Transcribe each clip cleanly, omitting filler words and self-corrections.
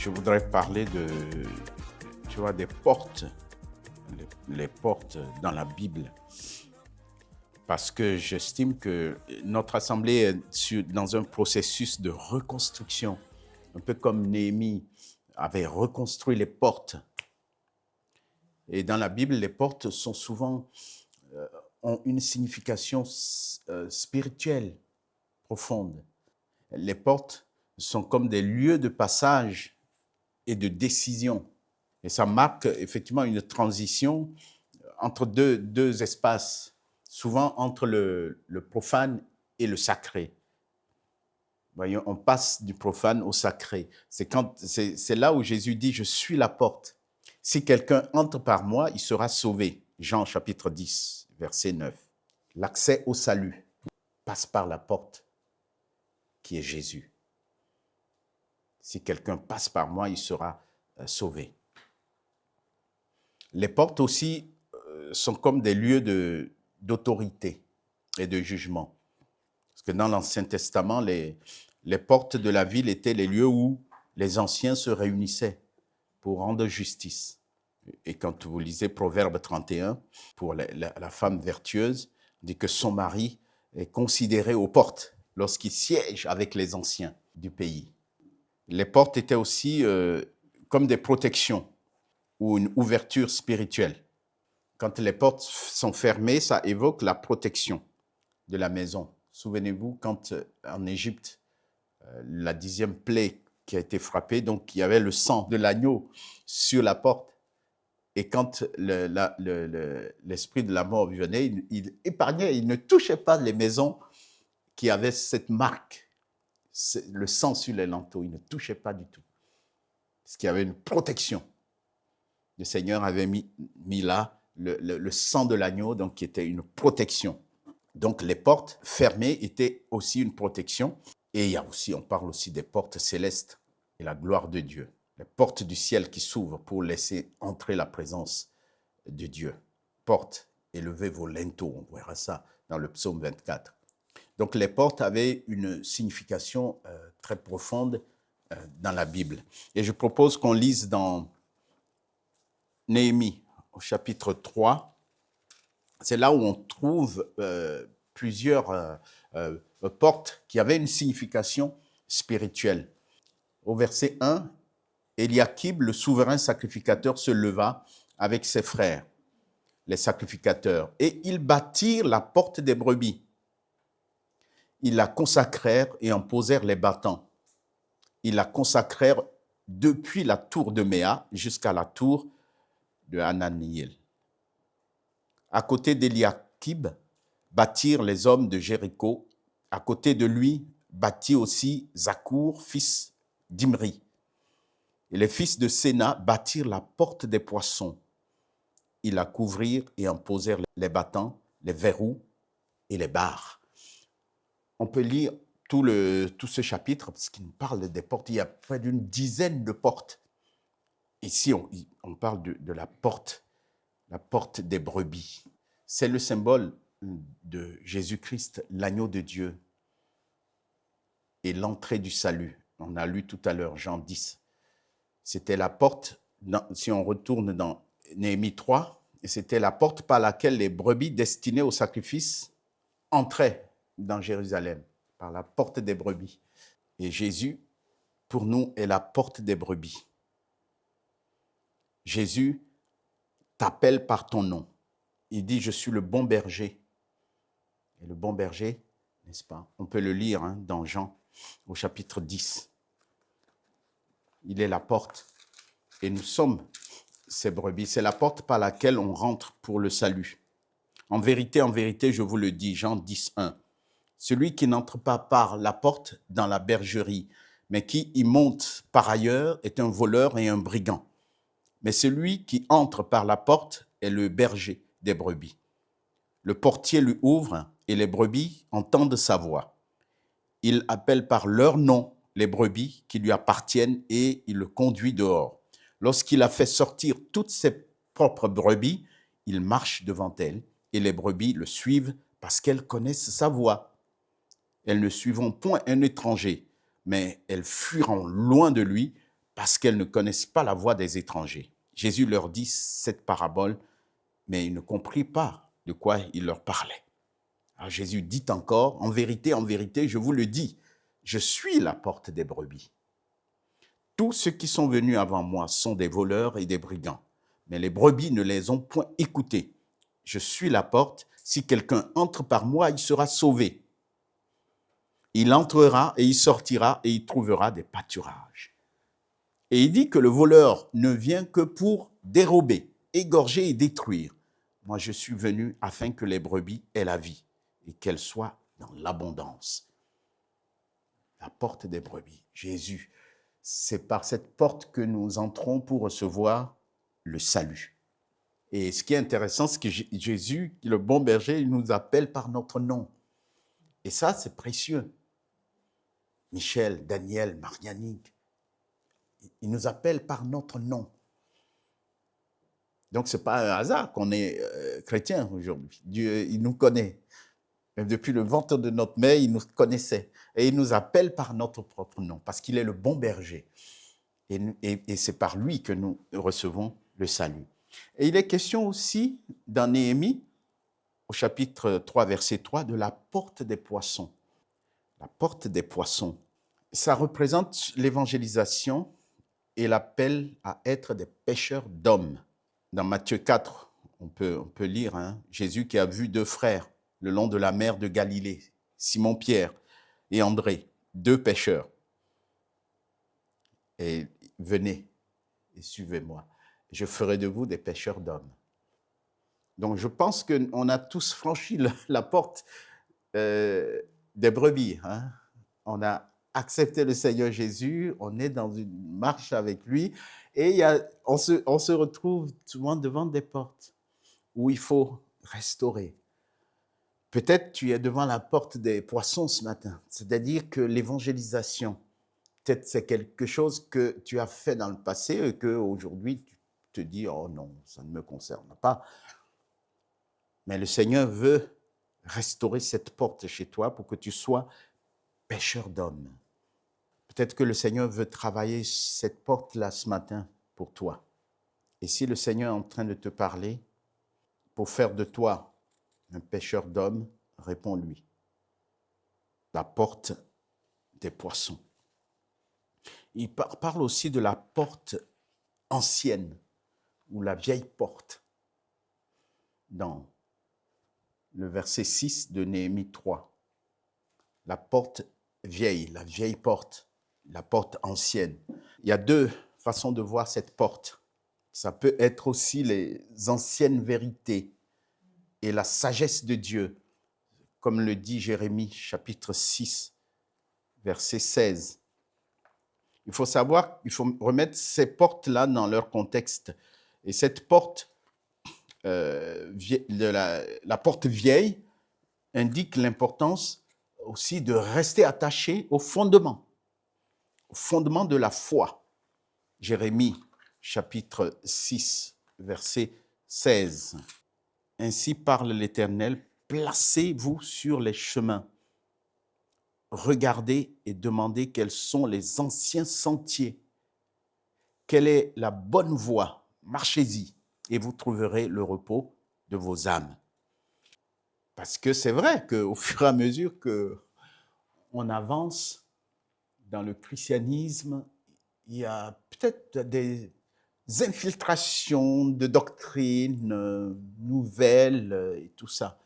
Je voudrais parler des portes, les portes dans la Bible. Parce que j'estime que notre assemblée est dans un processus de reconstruction, un peu comme Néhémie avait reconstruit les portes. Et dans la Bible, les portes sont souvent, ont une signification spirituelle profonde. Les portes sont comme des lieux de passage et de décision. Et ça marque effectivement une transition entre deux espaces, souvent entre le profane et le sacré. Voyons, on passe du profane au sacré. C'est là où Jésus dit « Je suis la porte. Si quelqu'un entre par moi, il sera sauvé. » Jean chapitre 10, verset 9. L'accès au salut passe par la porte qui est Jésus. Si quelqu'un passe par moi, il sera sauvé. Les portes aussi sont comme des lieux d'autorité et de jugement. Parce que dans l'Ancien Testament, les portes de la ville étaient les lieux où les anciens se réunissaient pour rendre justice. Et quand vous lisez Proverbe 31, pour la femme vertueuse, on dit que son mari est considéré aux portes lorsqu'il siège avec les anciens du pays. Les portes étaient aussi comme des protections ou une ouverture spirituelle. Quand les portes sont fermées, ça évoque la protection de la maison. Souvenez-vous, quand en Égypte, la 10e plaie qui a été frappée, donc il y avait le sang de l'agneau sur la porte. Et quand l'esprit de la mort venait, il épargnait, il ne touchait pas les maisons qui avaient cette marque, le sang sur les linteaux, il ne touchait pas du tout. Parce qu'il y avait une protection. Le Seigneur avait mis là le sang de l'agneau, donc qui était une protection. Donc les portes fermées étaient aussi une protection. Et il y a aussi, on parle aussi des portes célestes et la gloire de Dieu. Les portes du ciel qui s'ouvrent pour laisser entrer la présence de Dieu. Portes, élevez vos linteaux, on verra ça dans le psaume 24. Donc les portes avaient une signification très profonde dans la Bible. Et je propose qu'on lise dans Néhémie, au chapitre 3. C'est là où on trouve plusieurs portes qui avaient une signification spirituelle. Au verset 1, Eliakim, le souverain sacrificateur, se leva avec ses frères, les sacrificateurs, et ils bâtirent la porte des brebis. Ils la consacrèrent et en posèrent les battants. Ils la consacrèrent depuis la tour de Méa jusqu'à la tour de Hananiel. À côté d'Eliakim, bâtirent les hommes de Jéricho. À côté de lui, bâtit aussi Zakour, fils d'Imri. Et les fils de Séna bâtirent la porte des poissons. Ils la couvrirent et en posèrent les battants, les verrous et les barres. On peut lire tout ce chapitre parce qu'il nous parle des portes. Il y a près d'une dizaine de portes. Ici, on parle de la porte des brebis. C'est le symbole de Jésus-Christ, l'agneau de Dieu et l'entrée du salut. On a lu tout à l'heure Jean 10. C'était la porte, si on retourne dans Néhémie 3, c'était la porte par laquelle les brebis destinées au sacrifice entraient dans Jérusalem, par la porte des brebis. Et Jésus, pour nous, est la porte des brebis. Jésus t'appelle par ton nom. Il dit « Je suis le bon berger ». Et le bon berger, n'est-ce pas? On peut le lire dans Jean, au chapitre 10. Il est la porte et nous sommes ces brebis. C'est la porte par laquelle on rentre pour le salut. En vérité, je vous le dis, Jean 10, 1. Celui qui n'entre pas par la porte dans la bergerie, mais qui y monte par ailleurs, est un voleur et un brigand. Mais celui qui entre par la porte est le berger des brebis. Le portier lui ouvre et les brebis entendent sa voix. Il appelle par leur nom les brebis qui lui appartiennent et il le conduit dehors. Lorsqu'il a fait sortir toutes ses propres brebis, il marche devant elles et les brebis le suivent parce qu'elles connaissent sa voix. Elles ne suivront point un étranger, mais elles fuiront loin de lui parce qu'elles ne connaissent pas la voix des étrangers. Jésus leur dit cette parabole, mais ils ne comprirent pas de quoi il leur parlait. Alors Jésus dit encore, en vérité, je vous le dis, je suis la porte des brebis. Tous ceux qui sont venus avant moi sont des voleurs et des brigands, mais les brebis ne les ont point écoutés. Je suis la porte, si quelqu'un entre par moi, il sera sauvé. Il entrera et il sortira et il trouvera des pâturages. Et il dit que le voleur ne vient que pour dérober, égorger et détruire. Moi, je suis venu afin que les brebis aient la vie et qu'elles soient dans l'abondance. La porte des brebis, Jésus. C'est par cette porte que nous entrons pour recevoir le salut. Et ce qui est intéressant, c'est que Jésus, le bon berger, il nous appelle par notre nom. Et ça, c'est précieux. Michel, Daniel, Marianique, il nous appelle par notre nom. Donc, ce n'est pas un hasard qu'on est chrétien aujourd'hui. Dieu, il nous connaît. Même depuis le ventre de notre mère, il nous connaissait. Et il nous appelle par notre propre nom, parce qu'il est le bon berger. Et c'est par lui que nous recevons le salut. Et il est question aussi, dans Néhémie, au chapitre 3, verset 3, de la porte des poissons. La porte des poissons. Ça représente l'évangélisation et l'appel à être des pêcheurs d'hommes. Dans Matthieu 4, on peut lire Jésus qui a vu deux frères le long de la mer de Galilée, Simon-Pierre et André, deux pêcheurs. Et venez et suivez-moi. Je ferai de vous des pêcheurs d'hommes. Donc je pense qu'on a tous franchi la porte des brebis. On a accepté le Seigneur Jésus, on est dans une marche avec lui et on se retrouve souvent devant des portes où il faut restaurer. Peut-être tu es devant la porte des poissons ce matin, c'est-à-dire que l'évangélisation, peut-être c'est quelque chose que tu as fait dans le passé et qu'aujourd'hui tu te dis « Oh non, ça ne me concerne pas ». Mais le Seigneur veut restaurer cette porte chez toi pour que tu sois pêcheur d'hommes. Peut-être que le Seigneur veut travailler cette porte-là ce matin pour toi. Et si le Seigneur est en train de te parler pour faire de toi un pêcheur d'hommes, réponds-lui. La porte des poissons. Il parle aussi de la porte ancienne ou la vieille porte dans le verset 6 de Néhémie 3. La porte vieille, la vieille porte, la porte ancienne. Il y a deux façons de voir cette porte. Ça peut être aussi les anciennes vérités et la sagesse de Dieu, comme le dit Jérémie, chapitre 6, verset 16. Il faut savoir, il faut remettre ces portes-là dans leur contexte. Et cette porte, la porte vieille, indique l'importance aussi de rester attaché au fondement de la foi. Jérémie, chapitre 6, verset 16. Ainsi parle l'Éternel, placez-vous sur les chemins. Regardez et demandez quels sont les anciens sentiers. Quelle est la bonne voie? Marchez-y et vous trouverez le repos de vos âmes. Parce que c'est vrai qu'au fur et à mesure qu'on avance dans le christianisme, il y a peut-être des infiltrations de doctrines nouvelles et tout ça.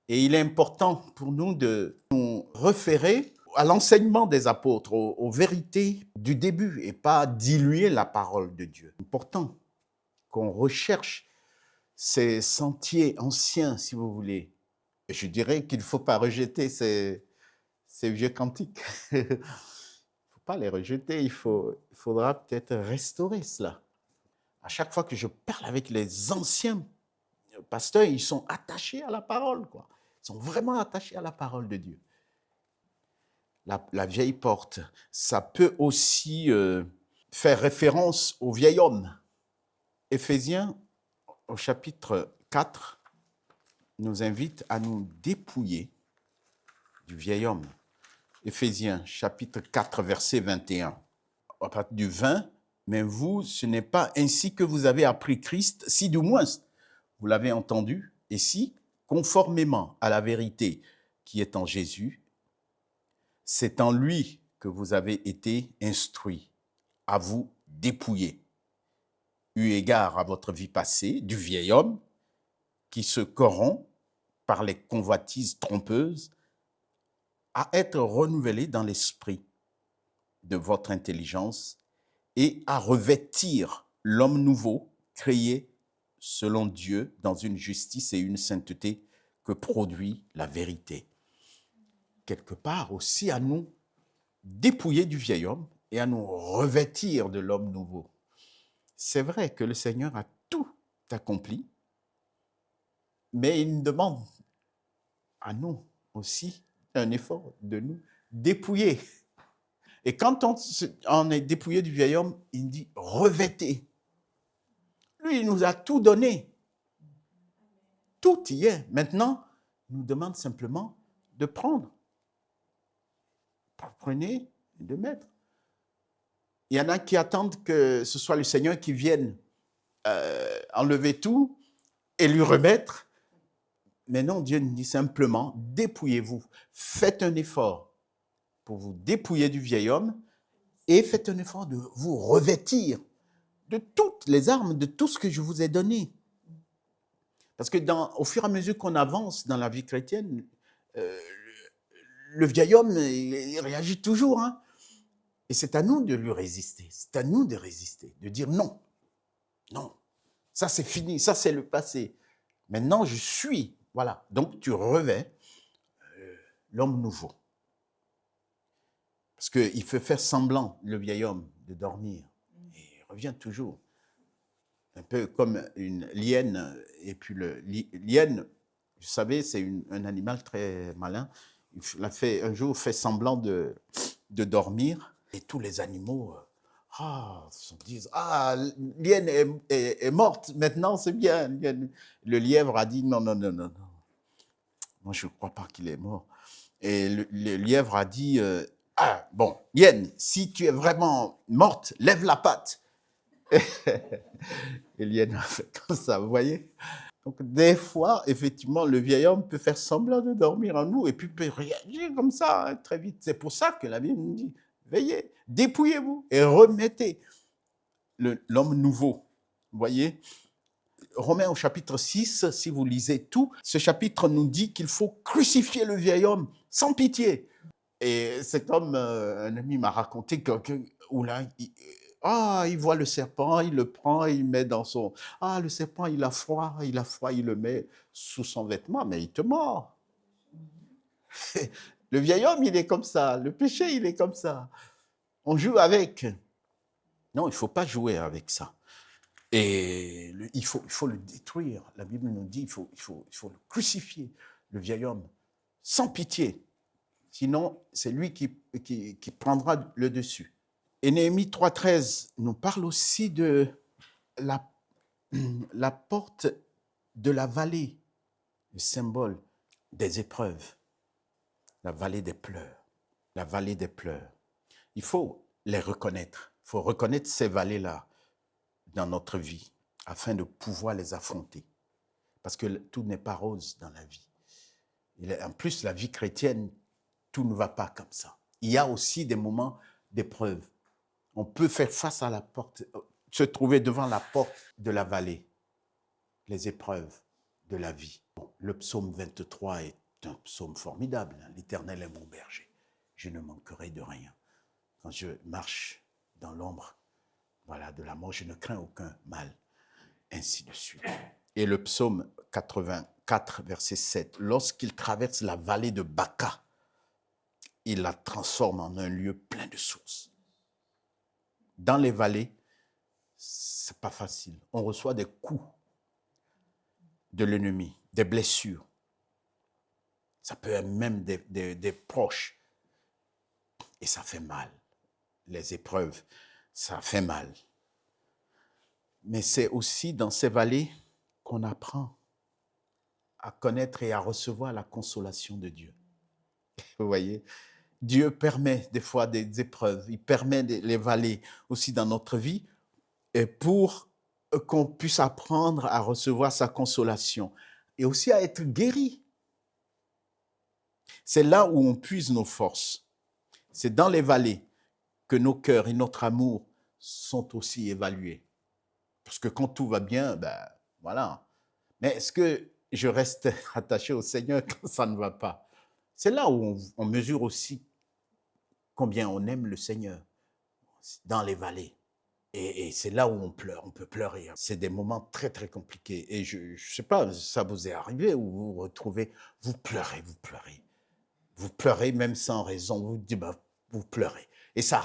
Et il est important pour nous de nous référer à l'enseignement des apôtres, aux vérités du début et pas diluer la parole de Dieu. C'est important qu'on recherche ces sentiers anciens, si vous voulez. Et je dirais qu'il ne faut pas rejeter ces vieux cantiques. Il ne faut pas les rejeter, il faudra peut-être restaurer cela. À chaque fois que je parle avec les anciens pasteurs, ils sont attachés à la parole, quoi. Ils sont vraiment attachés à la parole de Dieu. La vieille porte, ça peut aussi faire référence au vieil homme. Éphésiens, au chapitre 4, nous invite à nous dépouiller du vieil homme. Éphésiens, chapitre 4, verset 21. À partir du 20, Mais vous, ce n'est pas ainsi que vous avez appris Christ, si du moins vous l'avez entendu, et si, conformément à la vérité qui est en Jésus, c'est en lui que vous avez été instruits à vous dépouiller, eu égard à votre vie passée, du vieil homme qui se corrompt par les convoitises trompeuses, à être renouvelé dans l'esprit de votre intelligence et à revêtir l'homme nouveau, créé selon Dieu dans une justice et une sainteté que produit la vérité. Quelque part aussi à nous dépouiller du vieil homme et à nous revêtir de l'homme nouveau. C'est vrai que le Seigneur a tout accompli, mais il demande à nous aussi un effort de nous dépouiller. Et quand on est dépouillé du vieil homme, il dit revêtez. Lui, il nous a tout donné. Tout y est. Maintenant, il nous demande simplement de prendre. Prenez et de mettre. Il y en a qui attendent que ce soit le Seigneur qui vienne enlever tout et lui remettre. Mais non, Dieu nous dit simplement, dépouillez-vous. Faites un effort pour vous dépouiller du vieil homme et faites un effort de vous revêtir de toutes les armes, de tout ce que je vous ai donné. Parce que au fur et à mesure qu'on avance dans la vie chrétienne, le vieil homme, il réagit toujours. Hein? Et c'est à nous de lui résister. C'est à nous de résister, de dire non. Non, ça c'est fini, ça c'est le passé. Maintenant, je suis. Voilà. Donc, tu revêts l'homme nouveau. Parce qu'il fait faire semblant, le vieil homme, de dormir. Et il revient toujours. Un peu comme une lienne. Et puis, lienne, vous savez, c'est un animal très malin. Un jour, fait semblant de dormir. Et tous les animaux se disent, lienne est morte, maintenant c'est bien. Le lièvre a dit, non. Moi, je ne crois pas qu'il est mort. Et le lièvre a dit, bon, lienne, si tu es vraiment morte, lève la patte. Et lienne a fait comme ça, vous voyez? Donc, des fois, effectivement, le vieil homme peut faire semblant de dormir en nous et puis peut réagir comme ça très vite. C'est pour ça que la Bible nous dit, veillez, dépouillez-vous et remettez l'homme nouveau. Vous voyez? Romains au chapitre 6, si vous lisez tout, ce chapitre nous dit qu'il faut crucifier le vieil homme sans pitié. Et cet homme, un ami m'a raconté il voit le serpent, il le prend, il met dans son... le serpent, il a froid, il le met sous son vêtement, mais il te mord. Le vieil homme, il est comme ça. Le péché, il est comme ça. On joue avec. Non, il ne faut pas jouer avec ça. Et il faut le détruire. La Bible nous dit il faut le crucifier, le vieil homme, sans pitié. Sinon, c'est lui qui prendra le dessus. Et Néhémie 3,13 nous parle aussi de la porte de la vallée, le symbole des épreuves, la vallée des pleurs, la vallée des pleurs. Il faut les reconnaître. Il faut reconnaître ces vallées-là dans notre vie afin de pouvoir les affronter. Parce que tout n'est pas rose dans la vie. En plus, la vie chrétienne, tout ne va pas comme ça. Il y a aussi des moments d'épreuve. On peut faire face à la porte, se trouver devant la porte de la vallée, les épreuves de la vie. Le psaume 23 est un psaume formidable. L'Éternel est mon berger. Je ne manquerai de rien. Quand je marche dans l'ombre, de la mort, je ne crains aucun mal. Ainsi de suite. Et le psaume 84, verset 7, lorsqu'il traverse la vallée de Baca, il la transforme en un lieu plein de sources. Dans les vallées, c'est pas facile. On reçoit des coups de l'ennemi, des blessures. Ça peut être même des proches. Et ça fait mal. Les épreuves, ça fait mal. Mais c'est aussi dans ces vallées qu'on apprend à connaître et à recevoir la consolation de Dieu. Vous voyez, Dieu permet des fois des épreuves, il permet les vallées aussi dans notre vie et pour qu'on puisse apprendre à recevoir sa consolation et aussi à être guéri. C'est là où on puise nos forces. C'est dans les vallées que nos cœurs et notre amour sont aussi évalués. Parce que quand tout va bien, ben voilà. Mais est-ce que je reste attaché au Seigneur quand ça ne va pas? C'est là où on mesure aussi combien on aime le Seigneur, dans les vallées. Et c'est là où on pleure, on peut pleurer. C'est des moments très, très compliqués. Et je ne sais pas, ça vous est arrivé où vous vous retrouvez, vous pleurez, vous pleurez. Vous pleurez même sans raison, vous dites, bah, vous pleurez. Et ça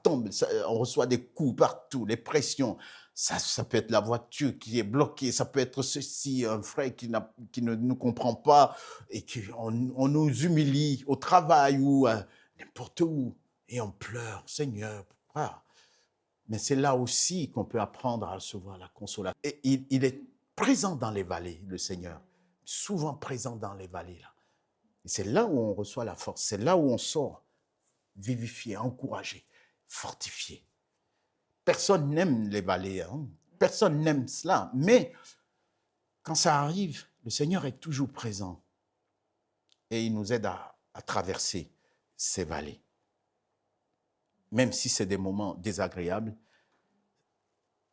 tombe, on reçoit des coups partout, les pressions. Ça peut être la voiture qui est bloquée, ça peut être ceci, un frère qui ne nous comprend pas et on nous humilie au travail ou n'importe où. Et on pleure, Seigneur, pourquoi? Mais c'est là aussi qu'on peut apprendre à recevoir la consolation. Et il est présent dans les vallées, le Seigneur. Souvent présent dans les vallées, là. Et c'est là où on reçoit la force. C'est là où on sort vivifié, encouragé, fortifié. Personne n'aime les vallées. Hein? Personne n'aime cela. Mais quand ça arrive, le Seigneur est toujours présent. Et il nous aide à traverser ces vallées. Même si c'est des moments désagréables,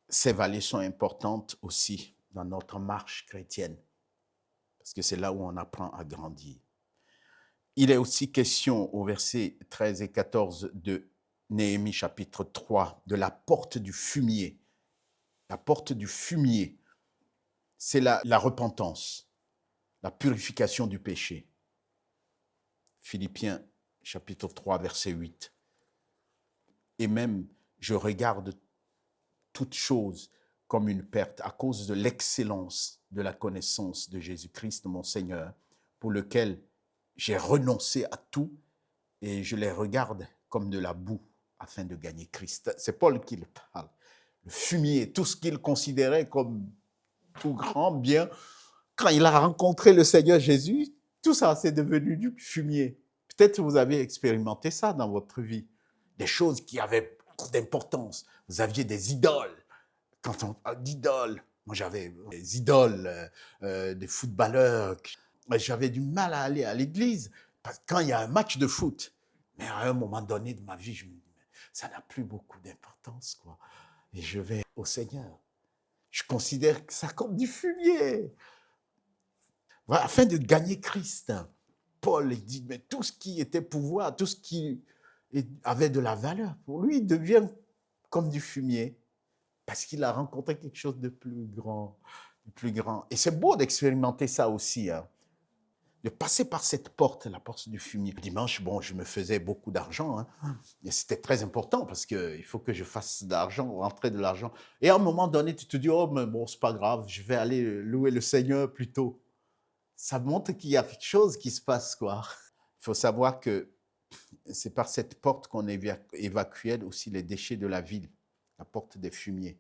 ces vallées sont importantes aussi dans notre marche chrétienne, parce que c'est là où on apprend à grandir. Il est aussi question au verset 13 et 14 de Néhémie chapitre 3, de la porte du fumier. La porte du fumier, c'est la repentance, la purification du péché. Philippiens chapitre 3, verset 8. Et même, je regarde toute chose comme une perte à cause de l'excellence de la connaissance de Jésus-Christ, mon Seigneur, pour lequel j'ai renoncé à tout et je les regarde comme de la boue afin de gagner Christ. C'est Paul qui le parle. Le fumier, tout ce qu'il considérait comme tout grand bien, quand il a rencontré le Seigneur Jésus, tout ça, c'est devenu du fumier. Peut-être que vous avez expérimenté ça dans votre vie. Des choses qui avaient beaucoup d'importance. Vous aviez des idoles. Quand on parle d'idoles, moi j'avais des idoles, des footballeurs. J'avais du mal à aller à l'église quand il y a un match de foot. Mais à un moment donné de ma vie, je me dis, ça n'a plus beaucoup d'importance, quoi. Et je vais au Seigneur. Je considère ça comme du fumier. Voilà, afin de gagner Christ, Paul il dit, mais tout ce qui était pouvoir, tout ce qui avait de la valeur, pour lui, il devient comme du fumier. Parce qu'il a rencontré quelque chose de plus grand, de plus grand. Et c'est beau d'expérimenter ça aussi, hein, de passer par cette porte, la porte du fumier. Dimanche, bon, je me faisais beaucoup d'argent, hein, et c'était très important parce qu'il faut que je fasse de l'argent, rentrer de l'argent. Et à un moment donné, tu te dis, oh, mais bon, c'est pas grave, je vais aller louer le Seigneur plutôt. Ça montre qu'il y a quelque chose qui se passe, quoi. Il faut savoir que c'est par cette porte qu'on évacuait aussi les déchets de la ville, la porte des fumiers.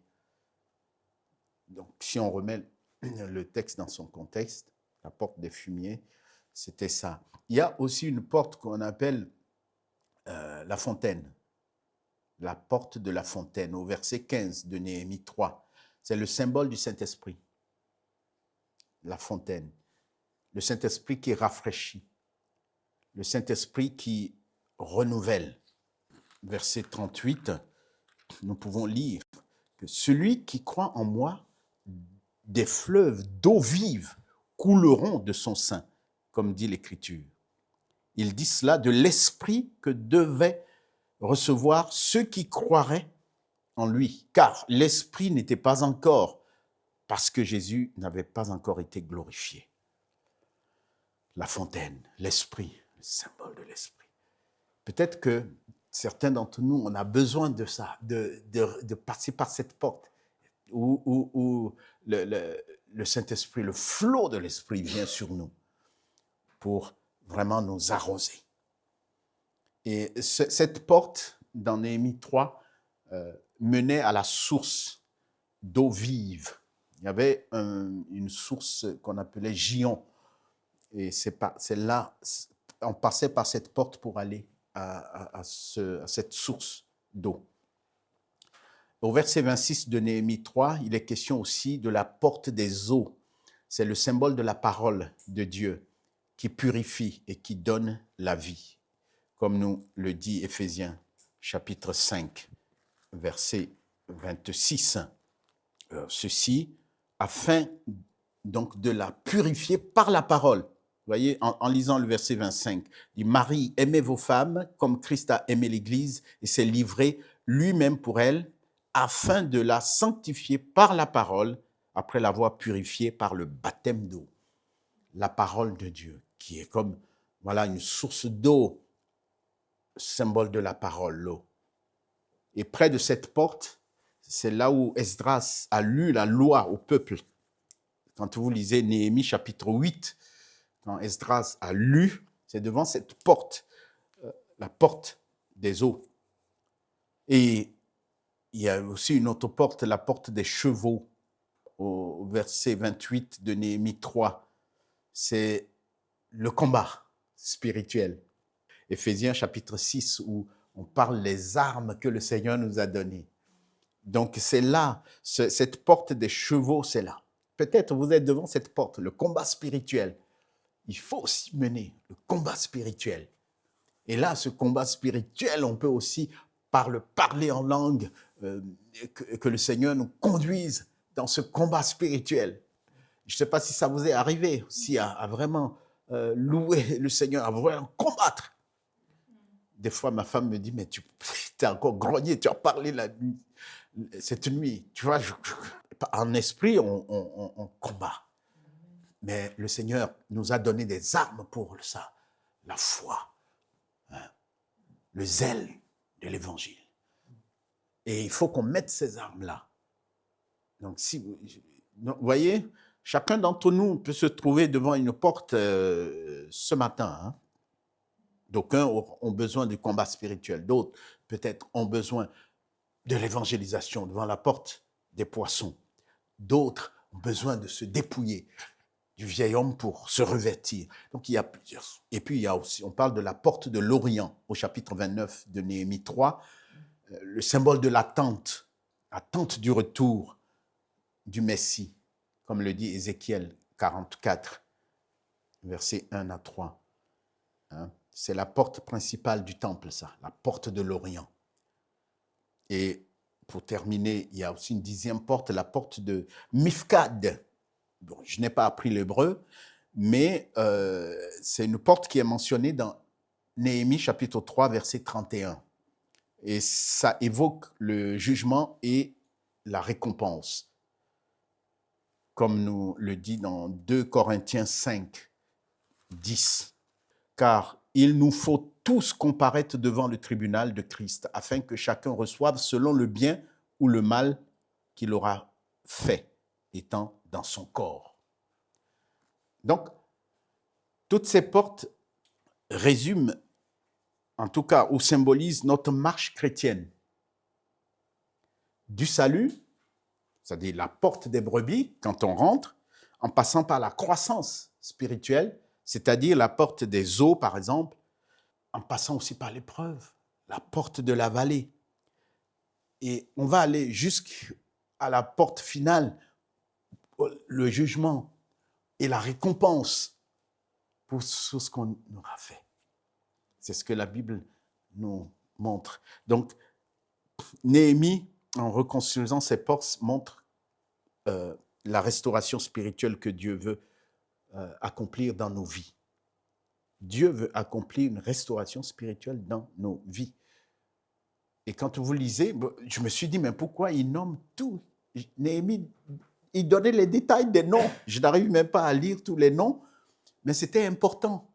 Donc, si on remet le texte dans son contexte, la porte des fumiers, c'était ça. Il y a aussi une porte qu'on appelle la fontaine, la porte de la fontaine, au verset 15 de Néhémie 3. C'est le symbole du Saint-Esprit, la fontaine. Le Saint-Esprit qui rafraîchit, le Saint-Esprit qui renouvelle. Verset 38, nous pouvons lire que celui qui croit en moi, des fleuves d'eau vive couleront de son sein, comme dit l'Écriture. Il dit cela de l'esprit que devaient recevoir ceux qui croiraient en lui, car l'esprit n'était pas encore, parce que Jésus n'avait pas encore été glorifié. La fontaine, l'esprit, le symbole de l'esprit. Peut-être que certains d'entre nous, on a besoin de ça, de passer par cette porte où le Saint-Esprit, le flot de l'Esprit vient sur nous pour vraiment nous arroser. Et cette porte, dans Néhémie 3, menait à la source d'eau vive. Il y avait une source qu'on appelait Gion. Et c'est là, on passait par cette porte pour aller à cette source d'eau. Au verset 26 de Néhémie 3, il est question aussi de la porte des eaux. C'est le symbole de la parole de Dieu qui purifie et qui donne la vie, comme nous le dit Éphésiens chapitre 5, verset 26. Ceci afin donc de la purifier par la parole. Vous voyez, en lisant le verset 25, il dit « Marie, aimez vos femmes comme Christ a aimé l'Église et s'est livré lui-même pour elle, afin de la sanctifier par la parole, après l'avoir purifiée par le baptême d'eau. » La parole de Dieu, qui est comme voilà, une source d'eau, symbole de la parole, l'eau. Et près de cette porte, c'est là où Esdras a lu la loi au peuple. Quand vous lisez Néhémie chapitre 8, quand Esdras a lu, c'est devant cette porte, la porte des eaux. Et il y a aussi une autre porte, la porte des chevaux, au verset 28 de Néhémie 3. C'est le combat spirituel. Éphésiens chapitre 6, où on parle des armes que le Seigneur nous a données. Donc c'est là, cette porte des chevaux, c'est là. Peut-être vous êtes devant cette porte, le combat spirituel. Il faut aussi mener le combat spirituel. Et là, ce combat spirituel, on peut aussi, par le parler en langue, que le Seigneur nous conduise dans ce combat spirituel. Je ne sais pas si ça vous est arrivé aussi à vraiment louer le Seigneur, à vraiment combattre. Des fois, ma femme me dit, mais tu es encore grogné, tu as parlé la nuit, cette nuit. Tu vois, en esprit, on combat. Mais le Seigneur nous a donné des armes pour ça. La foi, hein, le zèle de l'Évangile. Et il faut qu'on mette ces armes-là. Donc, si vous voyez, chacun d'entre nous peut se trouver devant une porte ce matin. Hein. D'aucuns ont besoin du combat spirituel. D'autres, peut-être, ont besoin de l'évangélisation devant la porte des poissons. D'autres ont besoin de se dépouiller du vieil homme pour se revêtir. Donc, il y a plusieurs. Et puis, il y a aussi, on parle de la porte de l'Orient, au chapitre 29 de Néhémie 3, le symbole de l'attente du retour du Messie, comme le dit Ézéchiel 44, versets 1 à 3. Hein? C'est la porte principale du temple, ça, la porte de l'Orient. Et pour terminer, il y a aussi une 10e porte, la porte de Mifkad. Bon, je n'ai pas appris l'hébreu, mais c'est une porte qui est mentionnée dans Néhémie chapitre 3, verset 31. Et ça évoque le jugement et la récompense, comme nous le dit dans 2 Corinthiens 5, 10. Car il nous faut tous comparaître devant le tribunal de Christ, afin que chacun reçoive selon le bien ou le mal qu'il aura fait, étant dans son corps. Donc, toutes ces portes résument, en tout cas, ou symbolisent notre marche chrétienne. Du salut, c'est-à-dire la porte des brebis, quand on rentre, en passant par la croissance spirituelle, c'est-à-dire la porte des eaux, par exemple, en passant aussi par l'épreuve, la porte de la vallée. Et on va aller jusqu'à la porte finale, le jugement et la récompense pour tout ce qu'on aura fait. C'est ce que la Bible nous montre. Donc, Néhémie, en reconstruisant ses portes, montre la restauration spirituelle que Dieu veut accomplir dans nos vies. Dieu veut accomplir une restauration spirituelle dans nos vies. Et quand vous lisez, je me suis dit, mais pourquoi il nomme tout? Néhémie, il donnait les détails des noms. Je n'arrive même pas à lire tous les noms, mais c'était important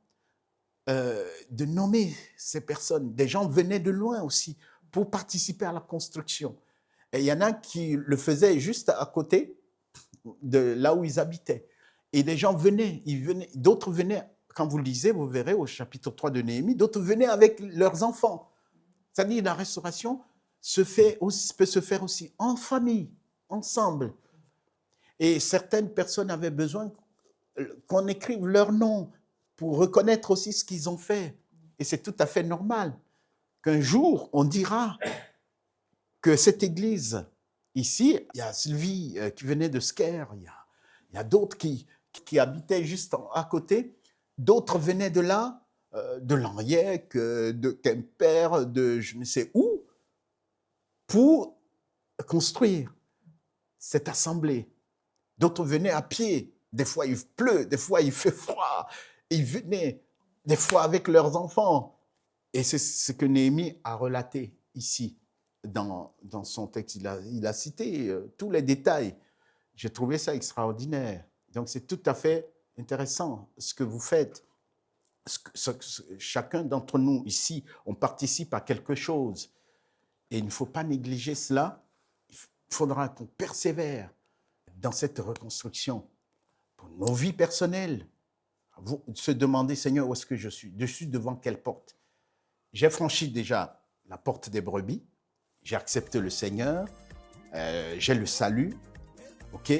de nommer ces personnes. Des gens venaient de loin aussi pour participer à la construction. Et il y en a qui le faisaient juste à côté de là où ils habitaient. Et des gens venaient, d'autres venaient, quand vous lisez, vous verrez au chapitre 3 de Néhémie, d'autres venaient avec leurs enfants. C'est-à-dire la restauration peut se faire aussi en famille, ensemble. Et certaines personnes avaient besoin qu'on écrive leur nom pour reconnaître aussi ce qu'ils ont fait. Et c'est tout à fait normal qu'un jour, on dira que cette église, ici, il y a Sylvie qui venait de Sker, il y a d'autres qui habitaient juste à côté, d'autres venaient de là, de Lanriec, de Quimper, de je ne sais où, pour construire cette assemblée. D'autres venaient à pied, des fois il pleut, des fois il fait froid, ils venaient, des fois avec leurs enfants. Et c'est ce que Néhémie a relaté ici, dans son texte. Il a cité tous les détails. J'ai trouvé ça extraordinaire. Donc c'est tout à fait intéressant ce que vous faites. Chacun d'entre nous ici, on participe à quelque chose. Et il ne faut pas négliger cela. Il faudra qu'on persévère dans cette reconstruction pour nos vies personnelles. Vous se demandez, Seigneur, où est-ce que je suis? Je suis devant quelle porte? J'ai franchi déjà la porte des brebis. J'ai accepté le Seigneur. J'ai le salut. OK?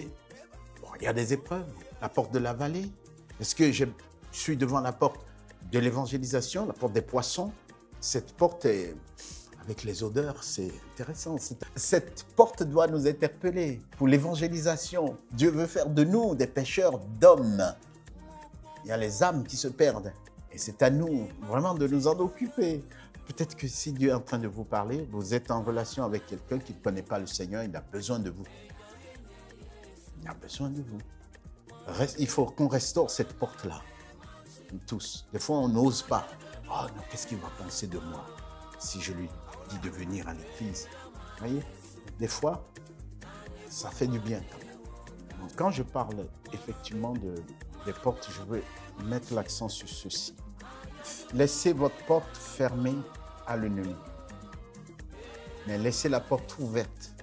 Bon, il y a des épreuves. La porte de la vallée. Est-ce que je suis devant la porte de l'évangélisation, la porte des poissons? Cette porte est... Avec les odeurs, c'est intéressant. Cette porte doit nous interpeller pour l'évangélisation. Dieu veut faire de nous des pêcheurs d'hommes. Il y a les âmes qui se perdent. Et c'est à nous vraiment de nous en occuper. Peut-être que si Dieu est en train de vous parler, vous êtes en relation avec quelqu'un qui ne connaît pas le Seigneur, il a besoin de vous. Il a besoin de vous. Il faut qu'on restaure cette porte-là. Tous. Des fois, on n'ose pas. Oh non, qu'est-ce qu'il va penser de moi si je lui dis de venir à l'église? Vous voyez, des fois, ça fait du bien quand même. Donc, quand je parle effectivement des portes, je veux mettre l'accent sur ceci. Laissez votre porte fermée à l'ennemi, mais laissez la porte ouverte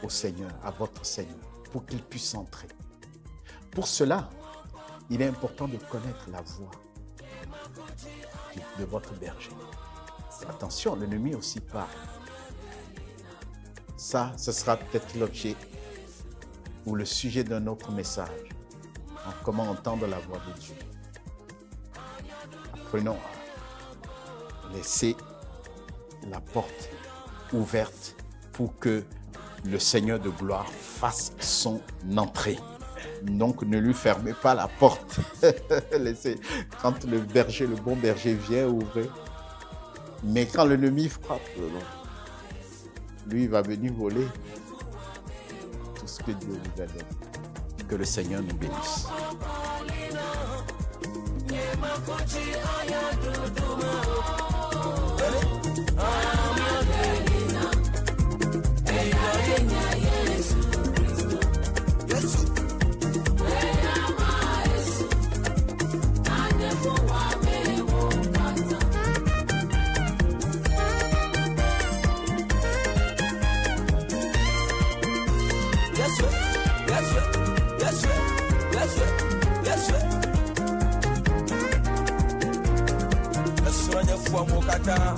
au Seigneur, à votre Seigneur, pour qu'il puisse entrer. Pour cela, il est important de connaître la voix de votre berger. Attention, l'ennemi aussi parle. Ça, ce sera peut-être l'objet ou le sujet d'un autre message. Donc, comment entendre la voix de Dieu. Apprenons à laisser la porte ouverte pour que le Seigneur de gloire fasse son entrée. Donc, ne lui fermez pas la porte. Laissez, quand le bon berger vient ouvrir. Mais quand l'ennemi frappe, lui, il va venir voler tout ce que Dieu nous a donné. Que le Seigneur nous bénisse. Mokata